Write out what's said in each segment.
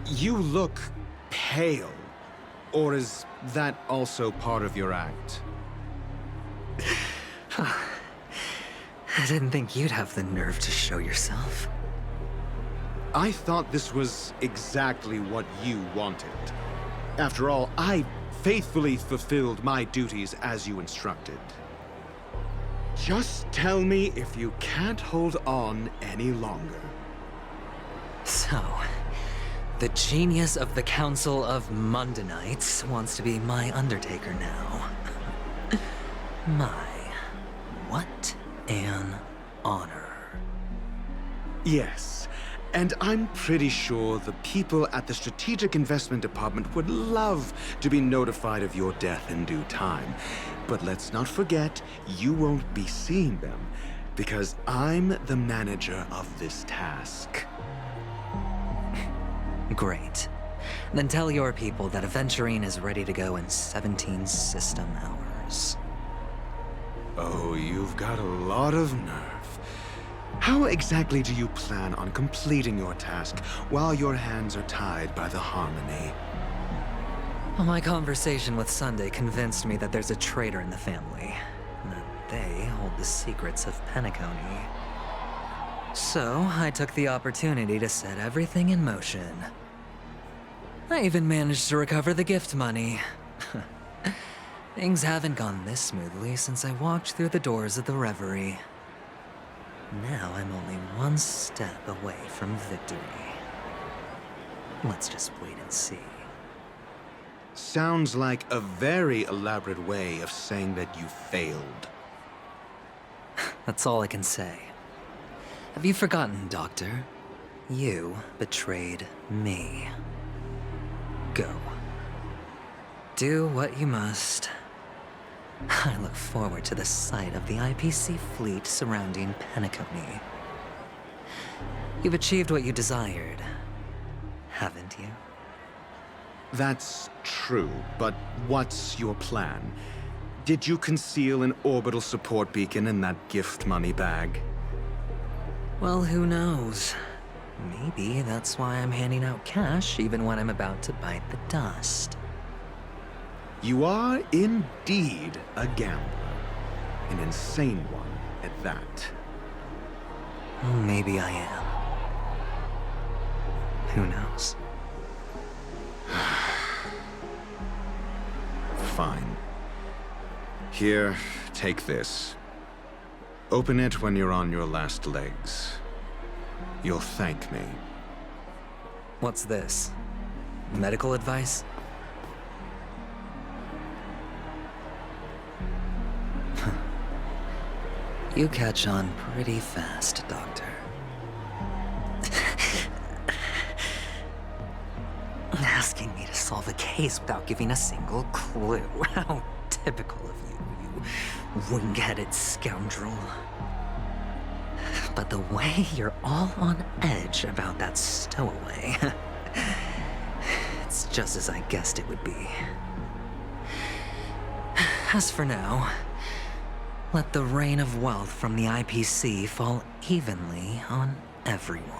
You look pale. Or is that also part of your act? I didn't think you'd have the nerve to show yourself. I thought this was exactly what you wanted. After all, I faithfully fulfilled my duties as you instructed. Just tell me if you can't hold on any longer. So, the genius of the Council of Mundanites wants to be my Undertaker now. What an honor. Yes, and I'm pretty sure the people at the Strategic Investment Department would love to be notified of your death in due time. But let's not forget, you won't be seeing them, because I'm the manager of this task. Great. Then tell your people that Aventurine is ready to go in 17 system hours. Oh, you've got a lot of nerve. How exactly do you plan on completing your task while your hands are tied by the Harmony? Well, my conversation with Sunday convinced me that there's a traitor in the family, and that they hold the secrets of Penacony. So, I took the opportunity to set everything in motion. I even managed to recover the gift money. Things haven't gone this smoothly since I walked through the doors of the Reverie. Now I'm only one step away from victory. Let's just wait and see. Sounds like a very elaborate way of saying that you failed. That's all I can say. Have you forgotten, Doctor? You betrayed me. Go. Do what you must. I look forward to the sight of the IPC fleet surrounding Penacony. You've achieved what you desired, haven't you? That's true, but what's your plan? Did you conceal an orbital support beacon in that gift money bag? Well, who knows? Maybe that's why I'm handing out cash even when I'm about to bite the dust. You are indeed a gambler. An insane one at that. Maybe I am. Who knows? Fine. Here, take this. Open it when you're on your last legs. You'll thank me. What's this? Medical advice? You catch on pretty fast, Doctor. Asking me to solve a case without giving a single clue. How typical of you, you wing-headed scoundrel. But the way you're all on edge about that stowaway, it's just as I guessed it would be. As for now, let the rain of wealth from the IPC fall evenly on everyone.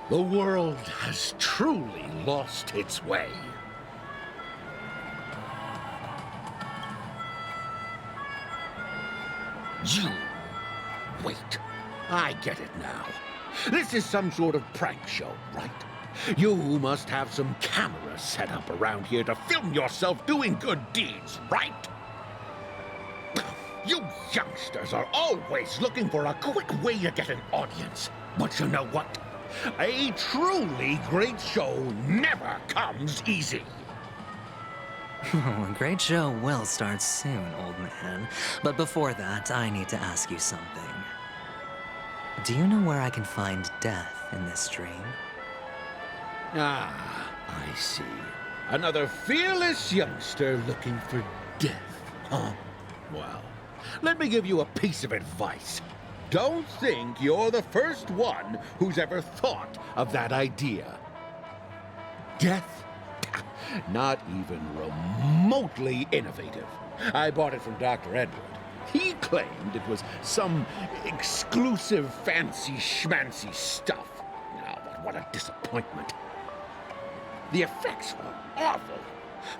The world has truly lost its way. You... Wait. I get it now. This is some sort of prank show, right? You must have some cameras set up around here to film yourself doing good deeds, right? You youngsters are always looking for a quick way to get an audience. But you know what? A truly great show never comes easy. A great show will start soon, old man. But before that, I need to ask you something. Do you know where I can find death in this dream? Ah, I see. Another fearless youngster looking for death, huh? Well, let me give you a piece of advice. Don't think you're the first one who's ever thought of that idea. Death? Not even remotely innovative. I bought it from Dr. Edward. He claimed it was some exclusive fancy schmancy stuff. Now, but what a disappointment. The effects are awful.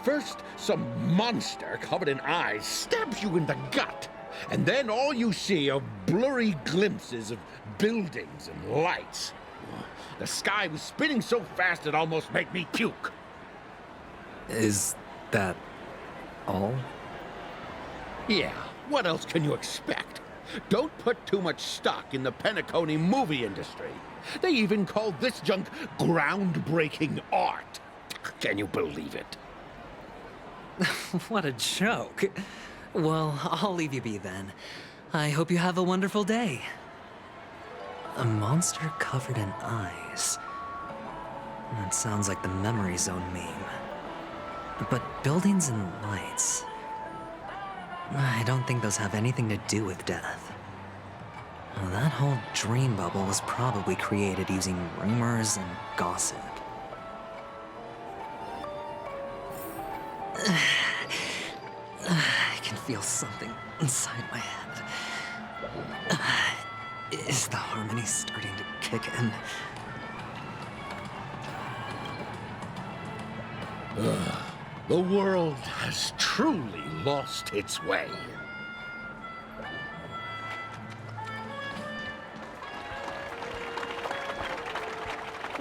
First, some monster covered in eyes stabs you in the gut. And then all you see are blurry glimpses of buildings and lights. The sky was spinning so fast it almost made me puke. Is that all? Yeah, what else can you expect? Don't put too much stock in the Penacony movie industry. They even called this junk groundbreaking art. Can you believe it? What a joke. Well, I'll leave you be then. I hope you have a wonderful day. A monster covered in eyes. That sounds like the Memory Zone meme. But buildings and lights... I don't think those have anything to do with death. Well, that whole dream bubble was probably created using rumors and gossip. I can feel something inside my head. Is the harmony starting to kick in? The world has truly lost its way.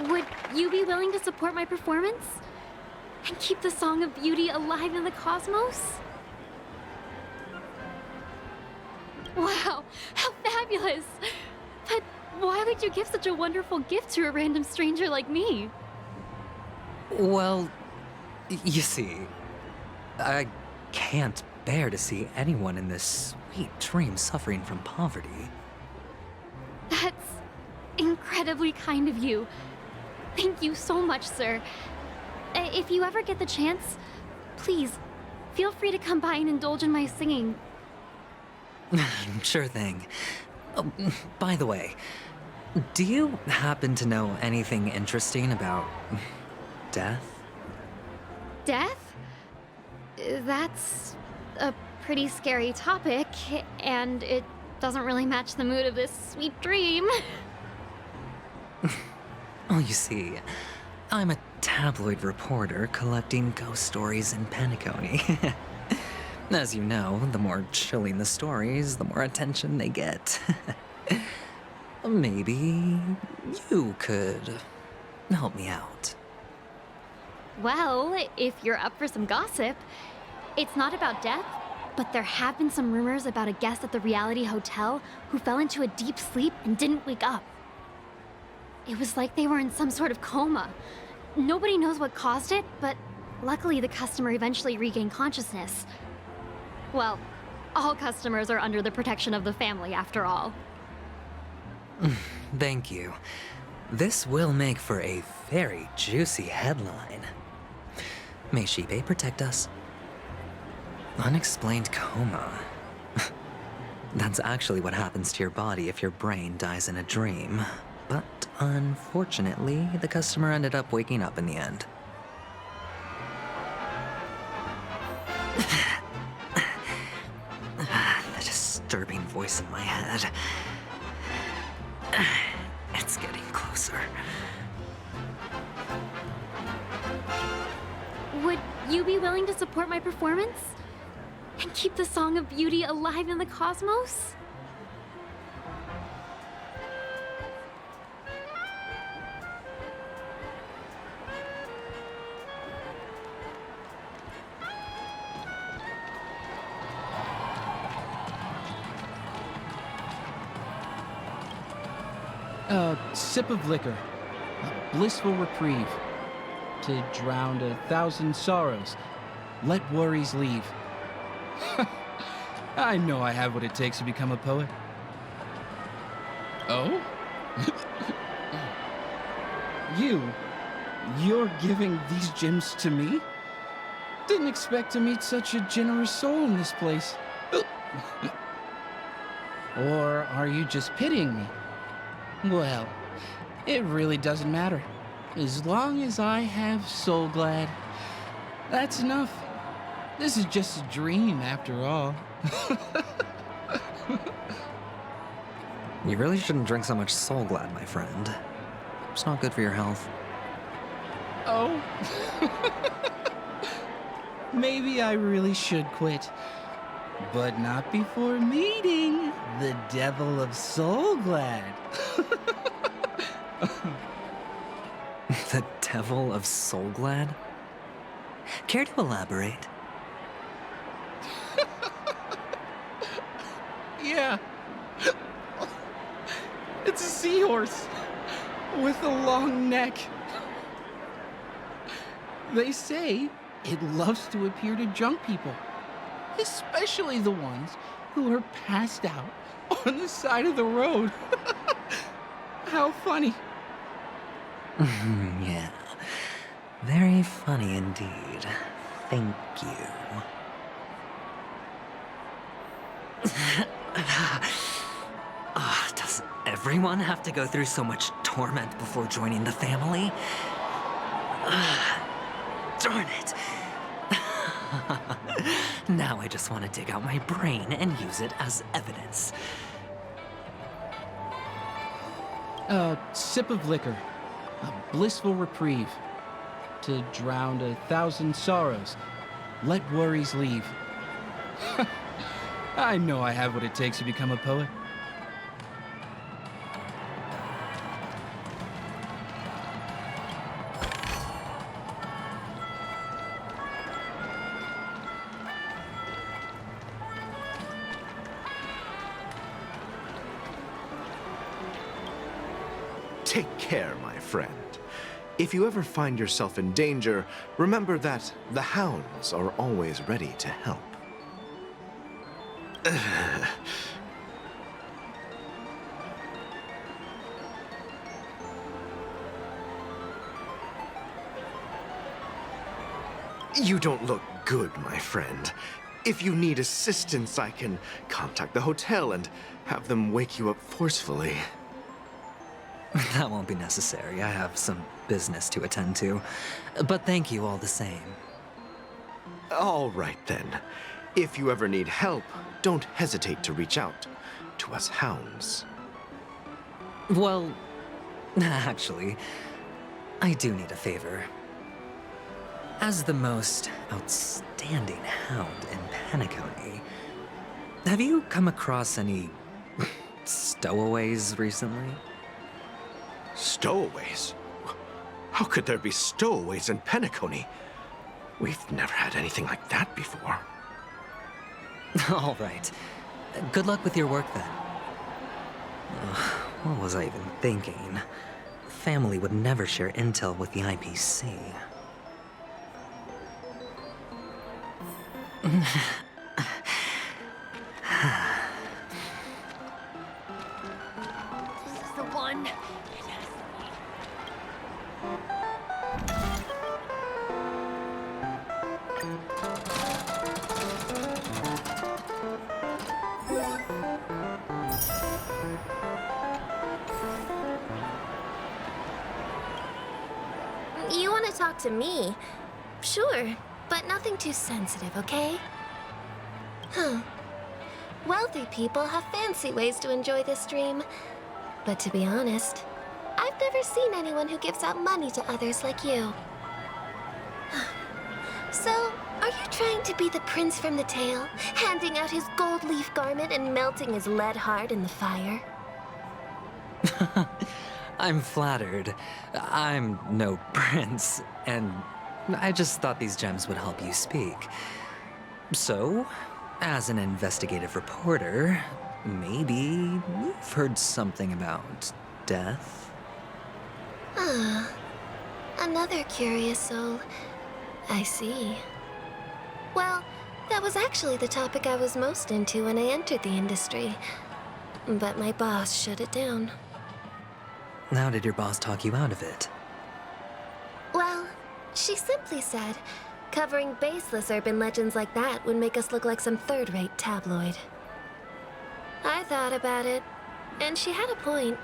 Would you be willing to support my performance? And keep the Song of Beauty alive in the cosmos? Wow, how fabulous! But why would you give such a wonderful gift to a random stranger like me? Well, you see, I can't bear to see anyone in this sweet dream suffering from poverty. That's incredibly kind of you. Thank you so much, sir. If you ever get the chance, please, feel free to come by and indulge in my singing. Sure thing. Oh, by the way, do you happen to know anything interesting about death? Death? That's a pretty scary topic, and it doesn't really match the mood of this sweet dream. Oh, you see, I'm a tabloid reporter collecting ghost stories in Penacony. As you know, the more chilling the stories, the more attention they get. Maybe you could help me out. Well, if you're up for some gossip, it's not about death, but there have been some rumors about a guest at the reality hotel who fell into a deep sleep and didn't wake up. It was like they were in some sort of coma. Nobody knows what caused it, but luckily the customer eventually regained consciousness. Well, all customers are under the protection of the family, after all. Thank you. This will make for a very juicy headline. May Shibe protect us. Unexplained coma. That's actually what happens to your body if your brain dies in a dream. But unfortunately, the customer ended up waking up in the end. The disturbing voice in my head. It's getting closer. Would you be willing to support my performance? And keep the Song of Beauty alive in the cosmos? A sip of liquor, a blissful reprieve, to drown 1,000 sorrows. let worries leave. I know I have what it takes to become a poet. Oh? You're giving these gems to me? Didn't expect to meet such a generous soul in this place. Or are you just pitying me? Well, it really doesn't matter. As long as I have Soul Glad, that's enough. This is just a dream after all. You really shouldn't drink so much Soul Glad, my friend. It's not good for your health. Oh. Maybe I really should quit. But not before meeting the Devil of Soul Glad. The Devil of Soul Glad? Care to elaborate? Yeah. It's a seahorse with a long neck. They say it loves to appear to drunk people, especially the ones who are passed out on the side of the road. How funny. Yeah. Very funny indeed. Thank you. Does everyone have to go through so much torment before joining the family? Darn it. Now I just want to dig out my brain and use it as evidence. A sip of liquor, a blissful reprieve. To drown 1,000 sorrows, let worries leave. I know I have what it takes to become a poet. Take care, my friend. If you ever find yourself in danger, remember that the hounds are always ready to help. You don't look good, my friend. If you need assistance, I can contact the hotel and have them wake you up forcefully. That won't be necessary. I have some business to attend to. But thank you all the same. All right, then. If you ever need help, don't hesitate to reach out to us hounds. Well, actually, I do need a favor. As the most outstanding hound in Penacony, have you come across any stowaways recently? Stowaways? How could there be stowaways in Penacony? We've never had anything like that before. All right. Good luck with your work, then. What was I even thinking? Family would never share intel with the IPC. This is the one. You want to talk to me? Sure, but nothing too sensitive, okay? Huh. Wealthy people have fancy ways to enjoy this dream. But to be honest, I've never seen anyone who gives out money to others like you. So, are you trying to be the prince from the tale, handing out his gold leaf garment and melting his lead heart in the fire? I'm flattered. I'm no prince, and I just thought these gems would help you speak. So, as an investigative reporter, maybe you've heard something about death? Ah, another curious soul. I see. Well, that was actually the topic I was most into when I entered the industry. But my boss shut it down. How did your boss talk you out of it? Well, she simply said, covering baseless urban legends like that would make us look like some third-rate tabloid. I thought about it, and she had a point.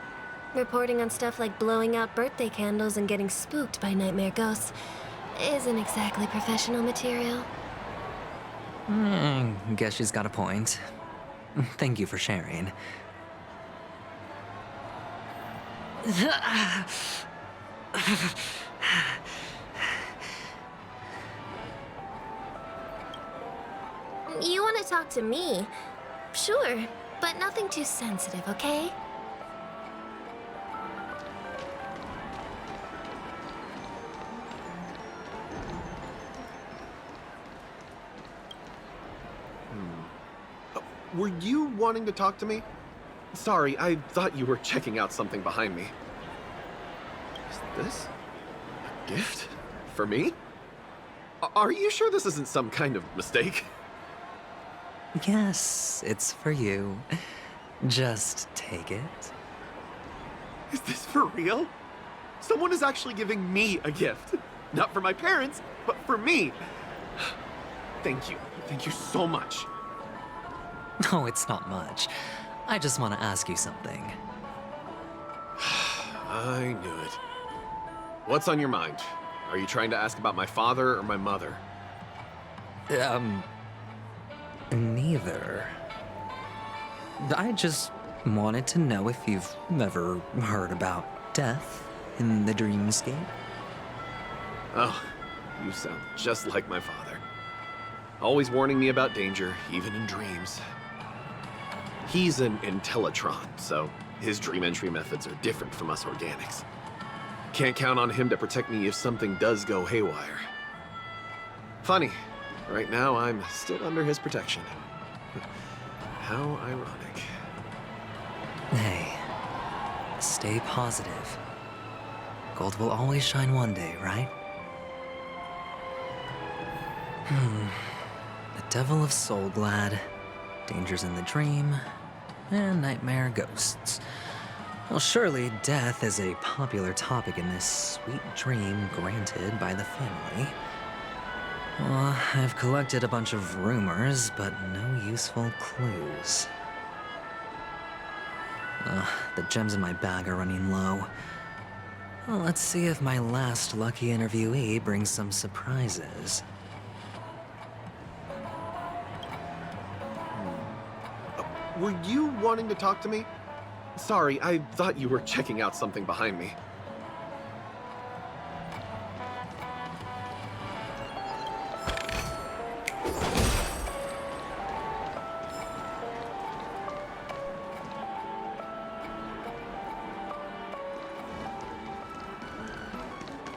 Reporting on stuff like blowing out birthday candles and getting spooked by nightmare ghosts isn't exactly professional material. Guess she's got a point. Thank you for sharing. You want to talk to me? Sure, but nothing too sensitive, okay? Were you wanting to talk to me? Sorry, I thought you were checking out something behind me. Is this a gift? For me? Are you sure this isn't some kind of mistake? Yes, it's for you. Just take it. Is this for real? Someone is actually giving me a gift. Not for my parents, but for me. Thank you. Thank you so much. Oh, it's not much. I just want to ask you something. I knew it. What's on your mind? Are you trying to ask about my father or my mother? Neither. I just wanted to know if you've ever heard about death in the dreamscape. Oh, you sound just like my father. Always warning me about danger, even in dreams. He's an Intellitron, so his dream entry methods are different from us organics. Can't count on him to protect me if something does go haywire. Funny, right now I'm still under his protection. How ironic. Hey, stay positive. Gold will always shine one day, right? The Devil of Soulglad, Dangers in the Dream, and Nightmare Ghosts. Well, surely death is a popular topic in this sweet dream granted by the family. Well, I've collected a bunch of rumors, but no useful clues. The gems in my bag are running low. Well, let's see if my last lucky interviewee brings some surprises. Were you wanting to talk to me? Sorry, I thought you were checking out something behind me.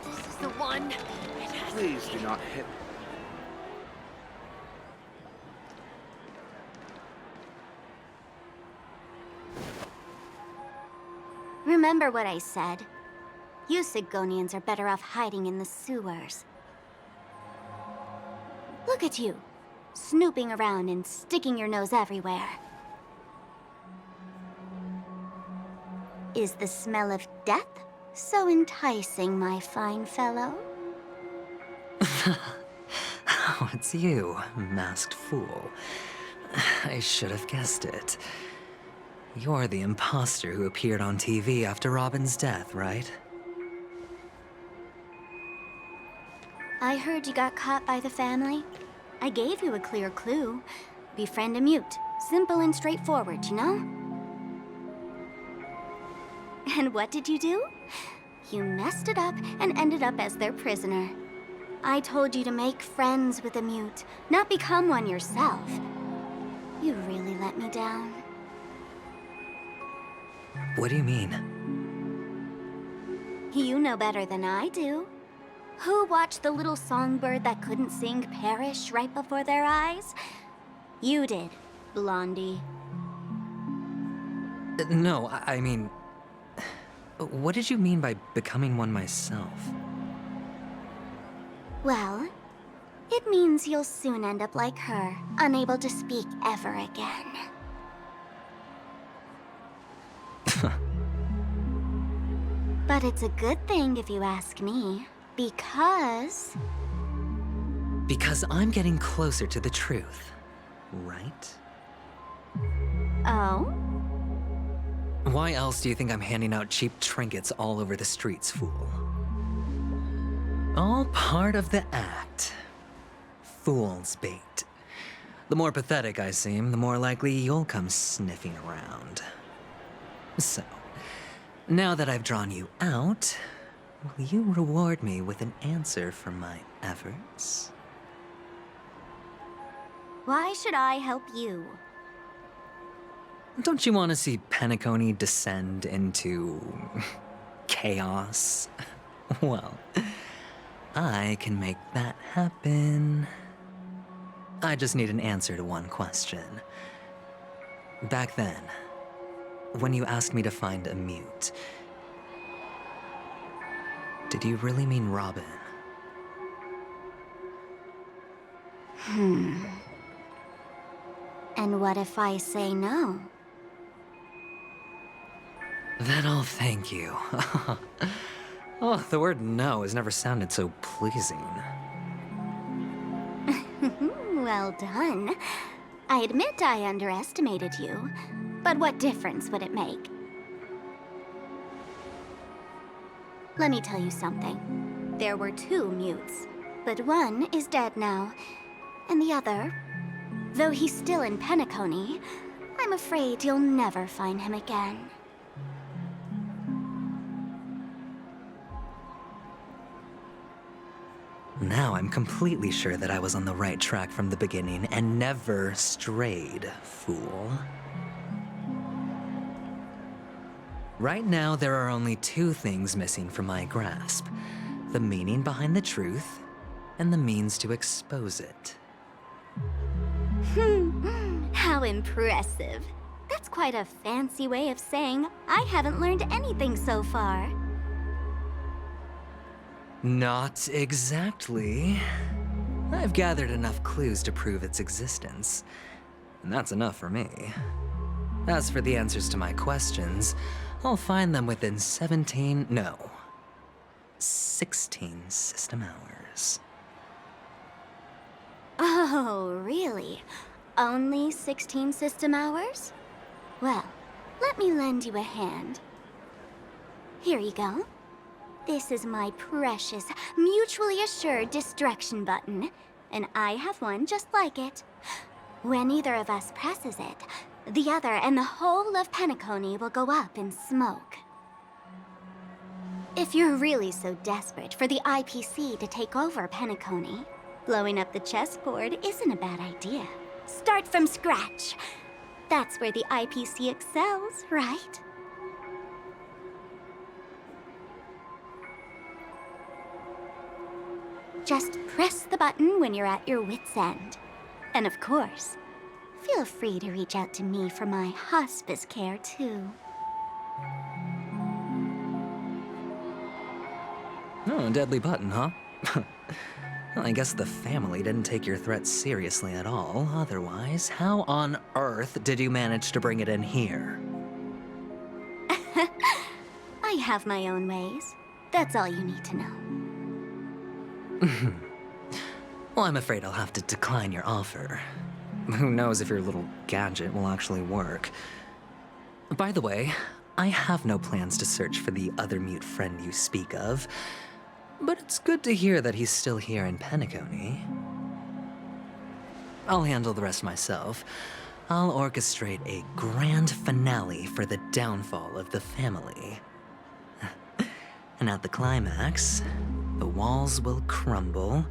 This is the one. Please do not hit. Remember what I said. You Sigonians are better off hiding in the sewers. Look at you, snooping around and sticking your nose everywhere. Is the smell of death so enticing, my fine fellow? Oh, it's you, masked fool. I should have guessed it. You're the imposter who appeared on TV after Robin's death, right? I heard you got caught by the family. I gave you a clear clue. Befriend a mute. Simple and straightforward, you know? And what did you do? You messed it up and ended up as their prisoner. I told you to make friends with a mute, not become one yourself. You really let me down. What do you mean? You know better than I do. Who watched the little songbird that couldn't sing perish right before their eyes? You did, Blondie. No, I mean... What did you mean by becoming one myself? Well, It means you'll soon end up like her, unable to speak ever again. But it's a good thing if you ask me, because... Because I'm getting closer to the truth, right? Oh? Why else do you think I'm handing out cheap trinkets all over the streets, fool? All part of the act. Fool's bait. The more pathetic I seem, the more likely you'll come sniffing around. So, now that I've drawn you out, will you reward me with an answer for my efforts? Why should I help you? Don't you want to see Penacony descend into... chaos? Well, I can make that happen. I just need an answer to one question. Back then, when you asked me to find a mute, did you really mean Robin? And what if I say no? Then I'll thank you. Oh, the word no has never sounded so pleasing. Well done. I admit I underestimated you, but what difference would it make? Let me tell you something. There were 2 mutes, but one is dead now, and the other, though he's still in Penacony, I'm afraid you'll never find him again. Now I'm completely sure that I was on the right track from the beginning and never strayed, fool. Right now, there are only 2 things missing from my grasp. The meaning behind the truth, and the means to expose it. How impressive. That's quite a fancy way of saying I haven't learned anything so far. Not exactly. I've gathered enough clues to prove its existence, and that's enough for me. As for the answers to my questions, I'll find them within 16 system hours. Oh, really? Only 16 system hours? Well, let me lend you a hand. Here you go. This is my precious, mutually assured destruction button, and I have one just like it. When either of us presses it, the other and the whole of Penacony will go up in smoke. If you're really so desperate for the IPC to take over Penacony, blowing up the chessboard isn't a bad idea. Start from scratch. That's where the IPC excels, right? Just press the button when you're at your wit's end. And of course, feel free to reach out to me for my hospice care, too. Oh, a deadly button, huh? Well, I guess the family didn't take your threat seriously at all. Otherwise, how on earth did you manage to bring it in here? I have my own ways. That's all you need to know. Well, I'm afraid I'll have to decline your offer. Who knows if your little gadget will actually work. By the way, I have no plans to search for the other mute friend you speak of, but it's good to hear that he's still here in Penacony. I'll handle the rest myself. I'll orchestrate a grand finale for the downfall of the family. And at the climax, the walls will crumble,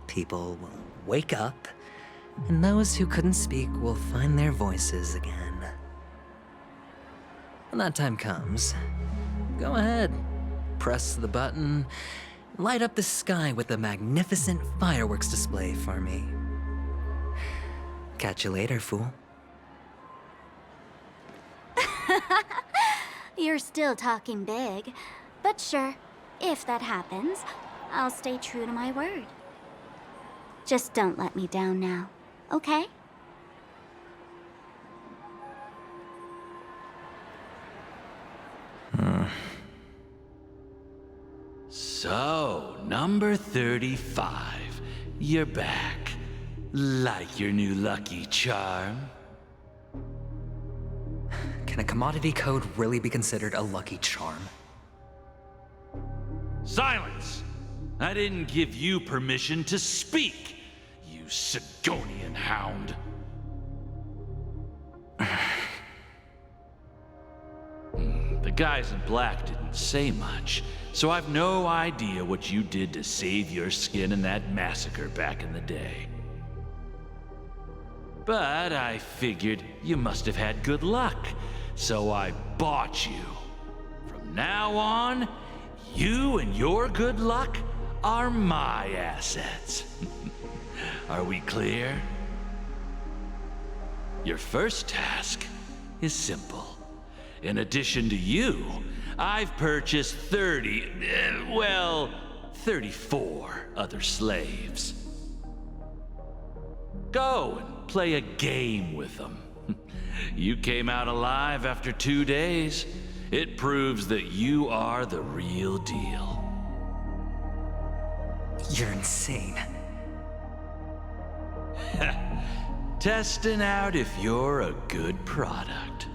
people will wake up, and those who couldn't speak will find their voices again. When that time comes, go ahead, press the button, light up the sky with a magnificent fireworks display for me. Catch you later, fool. You're still talking big, but sure, if that happens, I'll stay true to my word. Just don't let me down now, okay? So, number 35. You're back. Like your new lucky charm? Can a commodity code really be considered a lucky charm? Silence! I didn't give you permission to speak, you Sigonian hound. The guys in black didn't say much, so I've no idea what you did to save your skin in that massacre back in the day. But I figured you must have had good luck, so I bought you. From now on, you and your good luck are my assets. Are we clear? Your first task is simple. In addition to you, I've purchased 34 other slaves. Go and play a game with them. You came out alive after 2 days. It proves that you are the real deal. You're insane. Testing out if you're a good product.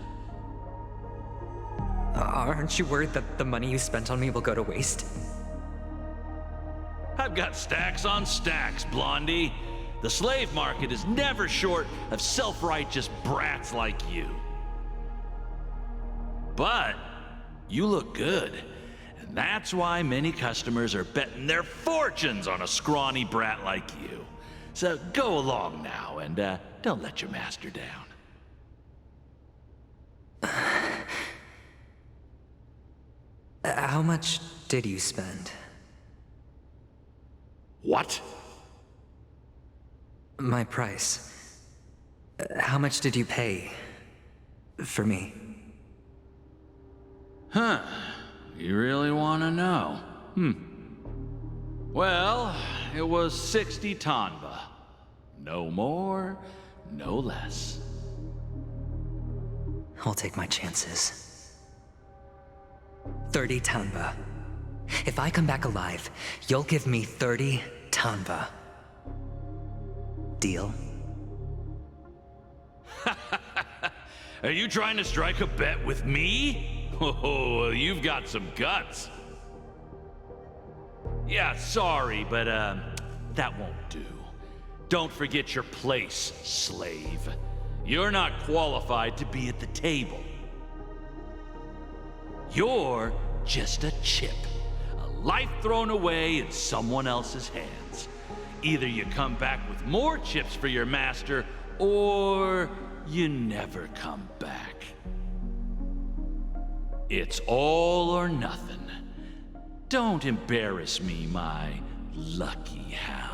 Aren't you worried that the money you spent on me will go to waste? I've got stacks on stacks, Blondie. The slave market is never short of self-righteous brats like you. But you look good, and that's why many customers are betting their fortunes on a scrawny brat like you. So go along now, and don't let your master down. How much did you spend? What? My price. How much did you pay for me? Huh. You really want to know? Well, it was 60 tanba. No more, no less. I'll take my chances. 30 tanba. If I come back alive, you'll give me 30 tanba. Deal? Are you trying to strike a bet with me? Oh, you've got some guts. Yeah, sorry, but that won't do. Don't forget your place, slave. You're not qualified to be at the table. You're just a chip. A life thrown away in someone else's hands. Either you come back with more chips for your master, or you never come back. It's all or nothing. Don't embarrass me, my lucky hound.